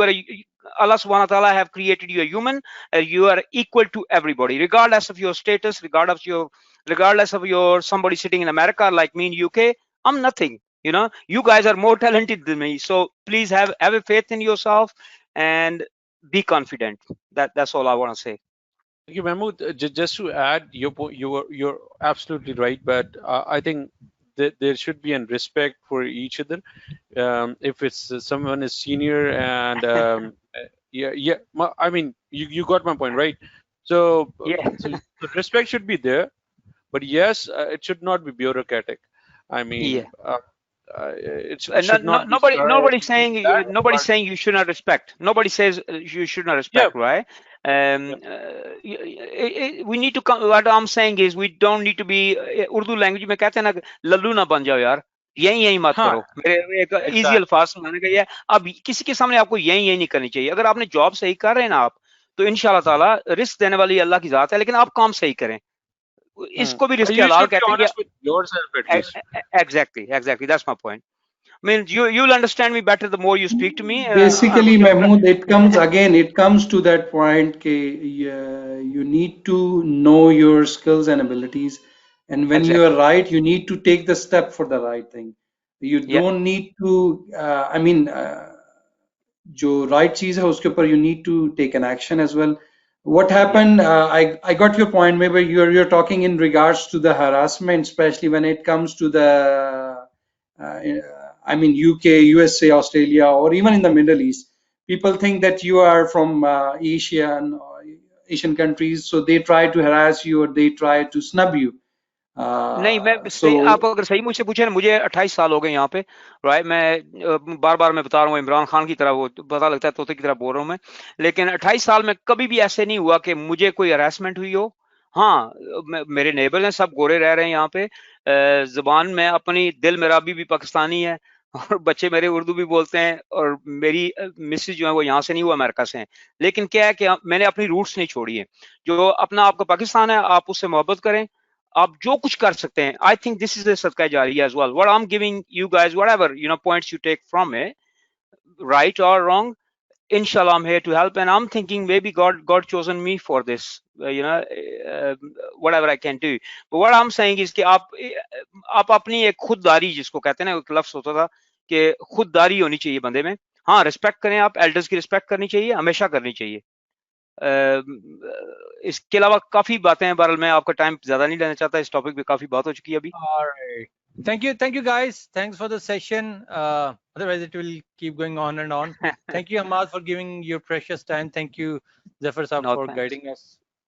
Speaker 2: Allah subhanahu wa ta'ala have created you a human. You are equal to everybody, regardless of your status, regardless of your somebody sitting in America like me in UK. I'm nothing. You guys are more talented than me. So please have a faith in yourself and be confident. That's all I want to say.
Speaker 3: Thank you, Mahmood. Just to add your point, you're absolutely right, but I think that there should be a respect for each other. If it's someone is senior and yeah, I mean you got my point, right? So
Speaker 2: Yeah.
Speaker 3: the respect should be there, but yes, it should not be bureaucratic. I
Speaker 2: Yeah.
Speaker 3: mean, it should not be
Speaker 2: Nobody's
Speaker 3: be
Speaker 2: saying
Speaker 3: that,
Speaker 2: nobody's
Speaker 3: but
Speaker 2: saying you should not respect. Nobody says you should not
Speaker 3: yeah,
Speaker 2: respect, right?
Speaker 3: yeah.
Speaker 2: We need to come. What I'm saying is we don't need to be Urdu language में कहते हैं ना लल्लू ना बन जाओ यार. यही यही मत
Speaker 3: Huh,
Speaker 2: करो. मेरे एक इजी
Speaker 3: exactly.
Speaker 2: अल्फाज मैंने कहा ये अब किसी के सामने आपको यही यही नहीं करनी चाहिए. अगर आपने जॉब सही कर रहे हैं ना आप, तो इंशाल्लाह ताला रिस्क देने वाली अल्लाह की जात है, लेकिन आप काम सही करें. इसको भी रिस्क
Speaker 3: You
Speaker 2: हलाल
Speaker 3: should be
Speaker 2: कहते हैं
Speaker 3: honest with yourself at
Speaker 2: कि
Speaker 3: least.
Speaker 2: exactly that's my point. I mean, you'll understand me better the more you speak to me. I'm
Speaker 1: Basically,
Speaker 2: just gonna.
Speaker 1: Mahmood, it comes to that point that you need to know your skills and abilities. And when you are
Speaker 2: Exactly.
Speaker 1: right, you need to take the step for the right thing. You
Speaker 2: Yeah.
Speaker 1: don't need to, जो right चीज है उसके ऊपर you need to take an action as well. What
Speaker 2: Yeah.
Speaker 1: happened? I got your point. Maybe you're talking in regards to the harassment, especially when it comes to the UK, USA, Australia, or even in the Middle East. People think that you are from Asian countries, so they try to harass you or they try to snub you.
Speaker 2: नहीं, मैं
Speaker 1: So
Speaker 2: आप अगर सही मुझसे पूछे ना, मुझे 28 साल हो गए यहाँ पे, राइट। मैं बार बार मैं बता रहा हूँ, इमरान खान की तरह, वो पता लगता है तोते की तरह बोल रहा हूँ मैं, लेकिन 28 साल में कभी भी ऐसे नहीं हुआ कि मुझे कोई हरासमेंट हुई हो। हाँ, मेरे नेबर हैं, सब गोरे रह रहे हैं यहाँ पे, जुबान में अपनी, दिल मेरा अभी भी पाकिस्तानी है और बच्चे मेरे उर्दू भी बोलते हैं, और मेरी मिसेज जो है वो यहाँ से नहीं, वो अमेरिका से हैं। लेकिन क्या है कि मैंने अपनी रूट्स नहीं छोड़ी है। जो अपना आपका पाकिस्तान है, आप उससे मोहब्बत करें, आप जो कुछ कर सकते हैं। I think this is a sadaqah jariyah as well. What I'm giving you guys, whatever points you take from it, right or wrong, inshallah I'm here to help, and I'm thinking maybe God chosen me for this, uh, whatever I can do. But what I'm saying is कि आप अपनी एक खुददारी, जिसको कहते हैं ना, एक लफ्ज होता था कि खुददारी होनी चाहिए बंदे में। हाँ, रिस्पेक्ट करें, आप एल्डर्स की रिस्पेक्ट करनी चाहिए, हमेशा करनी चाहिए। इसके अलावा काफी बातें हैं, बहरहाल मैं आपका टाइम ज्यादा नहीं लेना चाहता, इस टॉपिक पे काफी बात हो चुकी है अभी।
Speaker 4: All right. Thank you guys. Thanks for the session. Otherwise it will keep going on and on. Thank you, Hammad, for giving your precious time. Thank you, Zafar Saab,
Speaker 2: No,
Speaker 4: for
Speaker 2: thanks.
Speaker 4: guiding us.